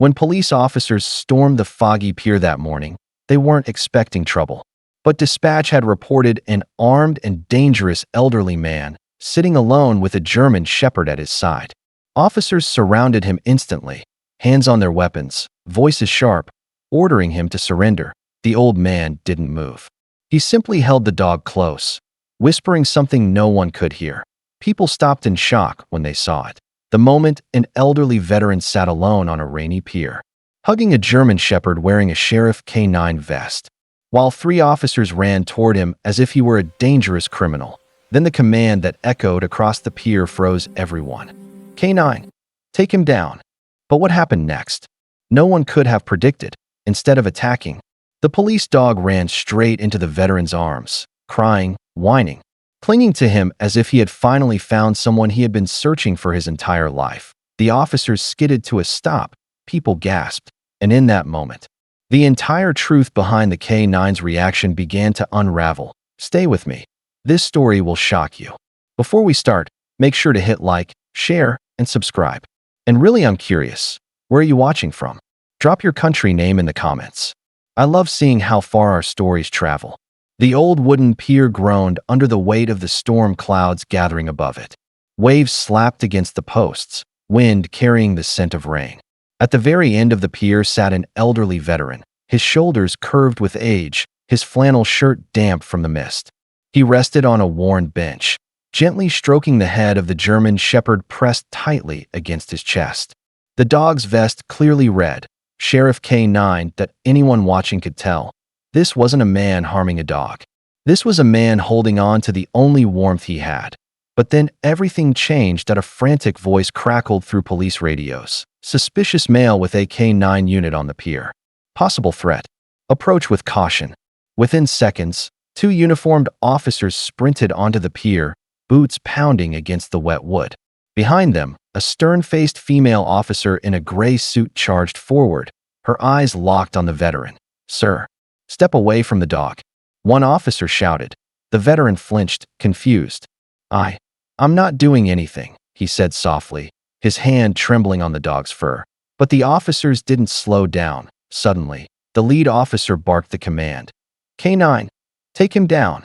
When police officers stormed the foggy pier that morning, they weren't expecting trouble. But dispatch had reported an armed and dangerous elderly man sitting alone with a German shepherd at his side. Officers surrounded him instantly, hands on their weapons, voices sharp, ordering him to surrender. The old man didn't move. He simply held the dog close, whispering something no one could hear. People stopped in shock when they saw it. The moment an elderly veteran sat alone on a rainy pier, hugging a German shepherd wearing a Sheriff K9 vest, while 3 officers ran toward him as if he were a dangerous criminal. Then the command that echoed across the pier froze everyone. K9, take him down. But what happened next? No one could have predicted. Instead of attacking, the police dog ran straight into the veteran's arms, crying, whining, clinging to him as if he had finally found someone he had been searching for his entire life. The officers skidded to a stop, people gasped, and in that moment, the entire truth behind the K9's reaction began to unravel. Stay with me. This story will shock you. Before we start, make sure to hit like, share, and subscribe. And really, I'm curious, where are you watching from? Drop your country name in the comments. I love seeing how far our stories travel. The old wooden pier groaned under the weight of the storm clouds gathering above it. Waves slapped against the posts, wind carrying the scent of rain. At the very end of the pier sat an elderly veteran, his shoulders curved with age, his flannel shirt damp from the mist. He rested on a worn bench, gently stroking the head of the German shepherd pressed tightly against his chest. The dog's vest clearly read, Sheriff K9, that anyone watching could tell. This wasn't a man harming a dog. This was a man holding on to the only warmth he had. But then everything changed as a frantic voice crackled through police radios. Suspicious male with a K9 unit on the pier. Possible threat. Approach with caution. Within seconds, 2 uniformed officers sprinted onto the pier, boots pounding against the wet wood. Behind them, a stern-faced female officer in a gray suit charged forward, her eyes locked on the veteran. Sir, step away from the dog. One officer shouted. The veteran flinched, confused. I'm not doing anything, he said softly, his hand trembling on the dog's fur. But the officers didn't slow down. Suddenly, the lead officer barked the command. K9, take him down.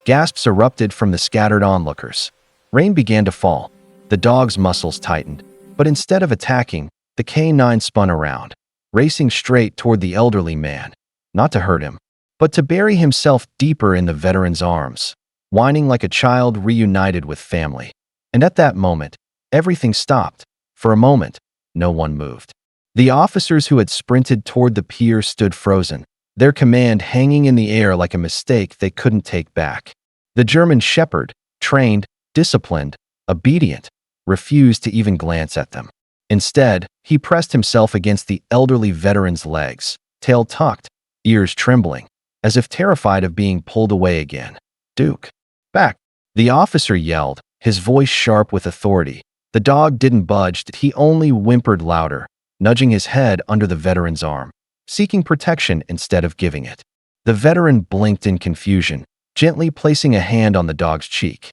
Gasps erupted from the scattered onlookers. Rain began to fall. The dog's muscles tightened. But instead of attacking, the K9 spun around, racing straight toward the elderly man. Not to hurt him, but to bury himself deeper in the veteran's arms, whining like a child reunited with family. And at that moment, everything stopped. For a moment, no one moved. The officers who had sprinted toward the pier stood frozen, their command hanging in the air like a mistake they couldn't take back. The German shepherd, trained, disciplined, obedient, refused to even glance at them. Instead, he pressed himself against the elderly veteran's legs, tail tucked, ears trembling, as if terrified of being pulled away again. Duke, back! The officer yelled, his voice sharp with authority. The dog didn't budge, he only whimpered louder, nudging his head under the veteran's arm, seeking protection instead of giving it. The veteran blinked in confusion, gently placing a hand on the dog's cheek.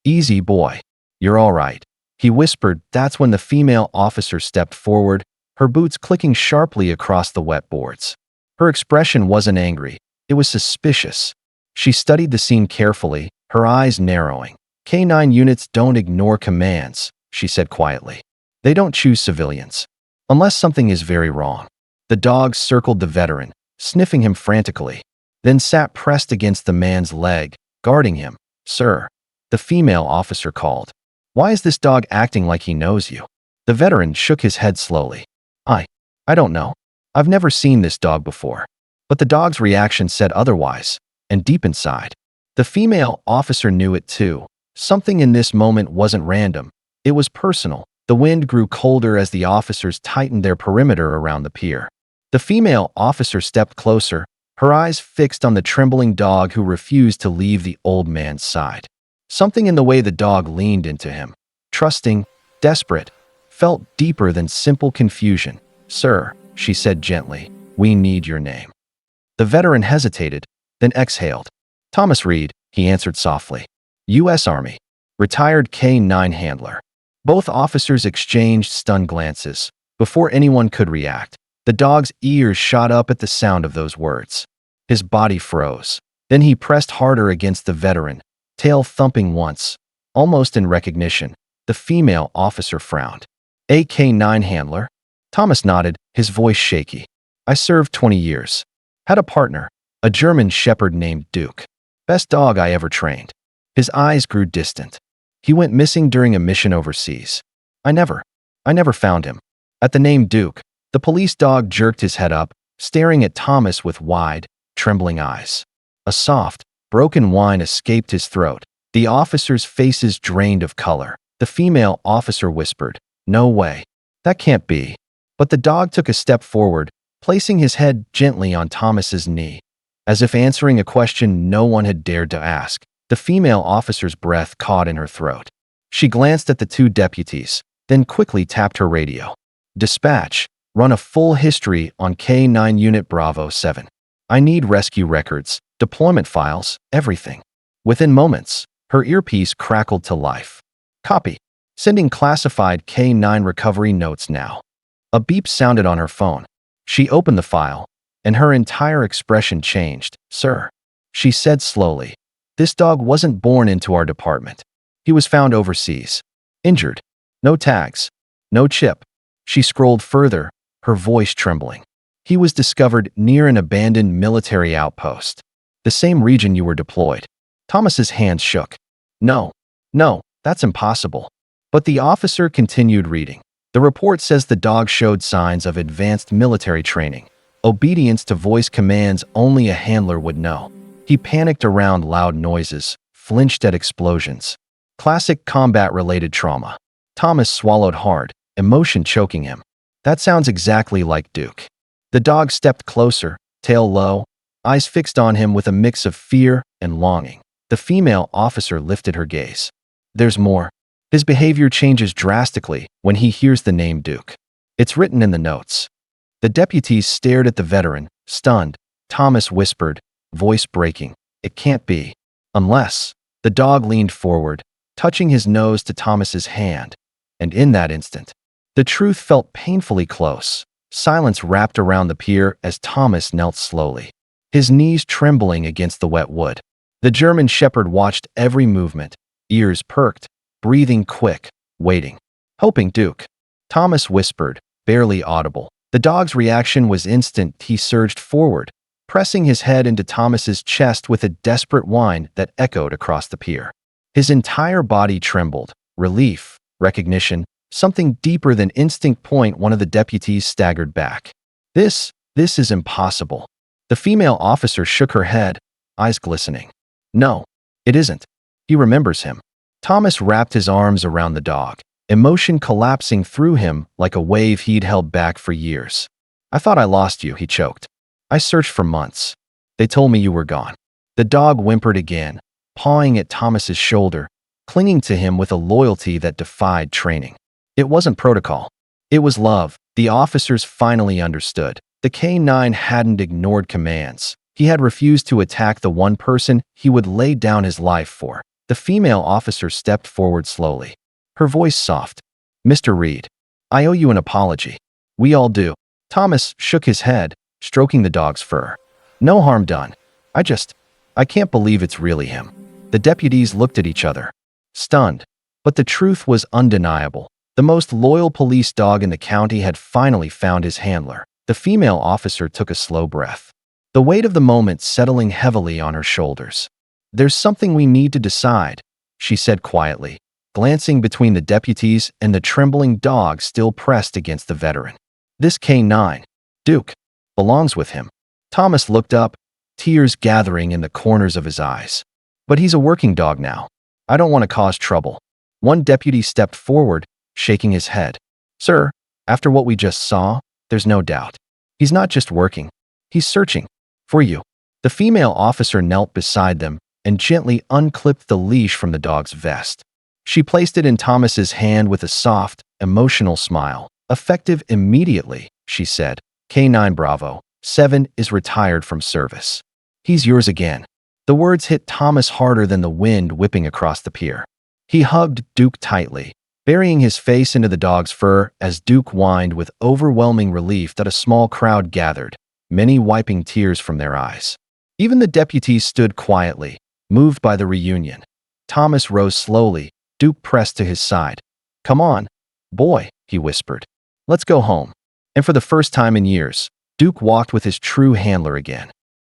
Easy, boy. You're all right, he whispered. That's when the female officer stepped forward, her boots clicking sharply across the wet boards. Her expression wasn't angry, it was suspicious. She studied the scene carefully, her eyes narrowing. K9 units don't ignore commands, she said quietly. They don't choose civilians. Unless something is very wrong. The dog circled the veteran, sniffing him frantically, then sat pressed against the man's leg, guarding him. Sir, the female officer called. Why is this dog acting like he knows you? The veteran shook his head slowly. I don't know. I've never seen this dog before. But the dog's reaction said otherwise, and deep inside, the female officer knew it too. Something in this moment wasn't random. It was personal. The wind grew colder as the officers tightened their perimeter around the pier. The female officer stepped closer, her eyes fixed on the trembling dog who refused to leave the old man's side. Something in the way the dog leaned into him, trusting, desperate, felt deeper than simple confusion. Sir, she said gently, we need your name. The veteran hesitated, then exhaled. Thomas Reed, he answered softly. U.S. Army. Retired K9 handler. Both officers exchanged stunned glances, Before anyone could react, the dog's ears shot up at the sound of those words. His body froze. Then he pressed harder against the veteran, tail thumping once. Almost in recognition, the female officer frowned. "A K-9 handler?" Thomas nodded, his voice shaky. "I served 20 years. Had a partner, a German shepherd named Duke. Best dog I ever trained." His eyes grew distant. "He went missing during a mission overseas. I never found him." At the name Duke, the police dog jerked his head up, staring at Thomas with wide, trembling eyes. A soft, broken whine escaped his throat. The officers' faces drained of color. The female officer whispered, "No way. That can't be." But the dog took a step forward, placing his head gently on Thomas's knee, as if answering a question no one had dared to ask. The female officer's breath caught in her throat. She glanced at the two deputies, then quickly tapped her radio. "Dispatch, run a full history on K-9 Unit Bravo 7. I need rescue records, deployment files, everything." Within moments, her earpiece crackled to life. "Copy. Sending classified K-9 recovery notes now." A beep sounded on her phone. She opened the file, and her entire expression changed. "Sir," she said slowly, "this dog wasn't born into our department. He was found overseas. Injured. No tags. No chip." She scrolled further, her voice trembling. "He was discovered near an abandoned military outpost. The same region you were deployed." Thomas's hands shook. No, that's impossible." But the officer continued reading. "The report says the dog showed signs of advanced military training. Obedience to voice commands only a handler would know. He panicked around loud noises, flinched at explosions. Classic combat-related trauma." Thomas swallowed hard, emotion choking him. "That sounds exactly like Duke." The dog stepped closer, tail low, eyes fixed on him with a mix of fear and longing. The female officer lifted her gaze. "There's more. His behavior changes drastically when he hears the name Duke. It's written in the notes." The deputies stared at the veteran, stunned. Thomas whispered, voice breaking, "It can't be. Unless." The dog leaned forward, touching his nose to Thomas's hand, and in that instant, the truth felt painfully close. Silence wrapped around the pier as Thomas knelt slowly, his knees trembling against the wet wood. The German shepherd watched every movement, ears perked, breathing quick, waiting. "Hoping Duke," Thomas whispered, barely audible. The dog's reaction was instant. He surged forward, pressing his head into Thomas's chest with a desperate whine that echoed across the pier. His entire body trembled. Relief, recognition, something deeper than instinct. One of the deputies staggered back. This is impossible." The female officer shook her head, eyes glistening. "No, it isn't. He remembers him." Thomas wrapped his arms around the dog, emotion collapsing through him like a wave he'd held back for years. "I thought I lost you," he choked. "I searched for months. They told me you were gone." The dog whimpered again, pawing at Thomas's shoulder, clinging to him with a loyalty that defied training. It wasn't protocol. It was love. The officers finally understood. The K-9 hadn't ignored commands. He had refused to attack the one person he would lay down his life for. The female officer stepped forward slowly, her voice soft. "Mr. Reed, I owe you an apology." "We all do." Thomas shook his head, stroking the dog's fur. "No harm done. I can't believe it's really him." The deputies looked at each other, stunned. But the truth was undeniable. The most loyal police dog in the county had finally found his handler. The female officer took a slow breath, the weight of the moment settling heavily on her shoulders. "There's something we need to decide," she said quietly, glancing between the deputies and the trembling dog still pressed against the veteran. "This K-9, Duke, belongs with him." Thomas looked up, tears gathering in the corners of his eyes. "But he's a working dog now. I don't want to cause trouble." One deputy stepped forward, shaking his head. "Sir, after what we just saw, there's no doubt. He's not just working. He's searching for you." The female officer knelt beside them and gently unclipped the leash from the dog's vest. She placed it in Thomas's hand with a soft, emotional smile. "Effective immediately," she said. "K-9 Bravo 7 is retired from service. He's yours again." The words hit Thomas harder than the wind whipping across the pier. He hugged Duke tightly, burying his face into the dog's fur as Duke whined with overwhelming relief that a small crowd gathered, many wiping tears from their eyes. Even the deputies stood quietly, moved by the reunion. Thomas rose slowly, Duke pressed to his side. "Come on, boy," he whispered. "Let's go home." And for the first time in years, Duke walked with his true handler again.